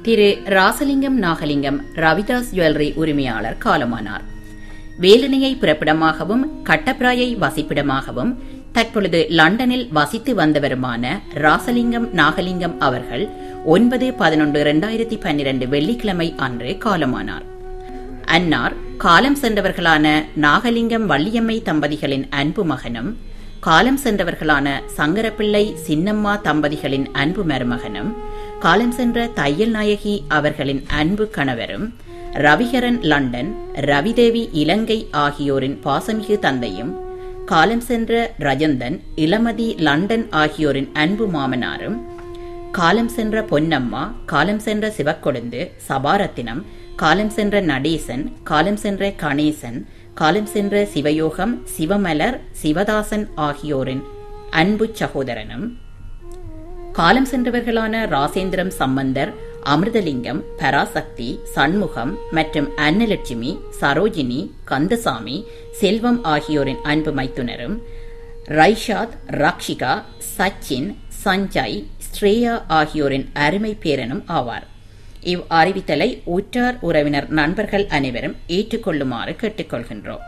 திரு Rasalingam Nagalingam Ravidas jewellery உரிமையாளர் காலமானார். வேலனையை பிறப்பிடமாகவும் கட்டப்பிராயை வசிப்பிடமாகவும் தற்பொழுது லண்டனில் வசித்து வந்தவருமான ராசலிங்கம் நாகலிங்கம் அவர்கள் 9/11/2012 வெள்ளிக்கிழமை அன்று காலமானார். அன்னார் காலம் சென்றவர்களான நாகலிங்கம் வள்ளியம்மை தம்பதிகளின் அன்பு மகனும், காலம் சென்றவர்களான சங்கரப்பிள்ளை சின்னம்மா தம்பதிகளின் அன்பு மருமகனும், காலம் சென்ற தையல் நாயகி அவர்களின் அன்பு கணவரும், ரவிகரன் லண்டன், ரவிதேவி இலங்கை ஆகியோரின் பாசமிகு தந்தையும், காலம் சென்ற ரஜந்தன், இளமதி லண்டன் ஆகியோரின் அன்பு மாமனாரும், காலம் சென்ற பொன்னம்மா, காலம் சென்ற சிவக்கொழுந்து, சபாரத்தினம், காலம் சென்ற நடேசன், காலம் சென்ற கணேசன், காலம் சென்ற சிவயோகம், சிவமலர், சிவதாசன் ஆகியோரின் அன்பு சகோதரனும், காலம் சென்றவர்களான ராசேந்திரம் சம்பந்தர், அமிர்தலிங்கம், பராசக்தி, சண்முகம் மற்றும் அன்னலட்சுமி, சரோஜினி, கந்தசாமி, செல்வம் ஆகியோரின் அன்பு மைத்துனரும், ரைஷாத், ரக்ஷிகா, சச்சின், சஞ்சய், ஸ்ரேயா ஆகியோரின் அருமை பேரனும் ஆவார். இவ் அறிவித்தலை உற்றார் உறவினர் நண்பர்கள் அனைவரும் ஏற்றுக்கொள்ளுமாறு கேட்டுக்கொள்கின்றோம்.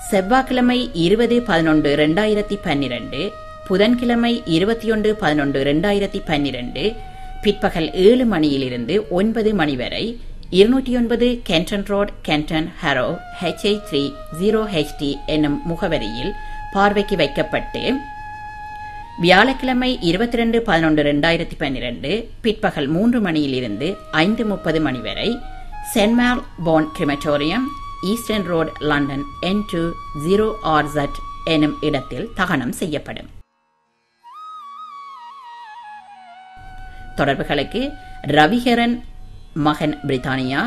செவ்வாய்க்கிழமை 20/11/2012, புதன்கிழமை 21/11/2012 பிற்பகல் 7 மணியிலிருந்து 9 மணி வரை 209 கென்டன் ரோட், கென்டன், ஹரோ, HA30HT என்னும் முகவரியில் பார்வைக்கு வைக்கப்பட்டு, வியாழக்கிழமை 22/11/2012 பிற்பகல் 3 மணியிலிருந்து 5:30 மணி வரை சென்ட் போன் crematorium, eastern road, London N2 0RZ எனும் இடத்தில் தகனம் செய்யப்படும். தொடர்புகளுக்கு ரவிகரன் மகன் பிரித்தானியா,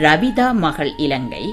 ரவிதா மகள் இலங்கை,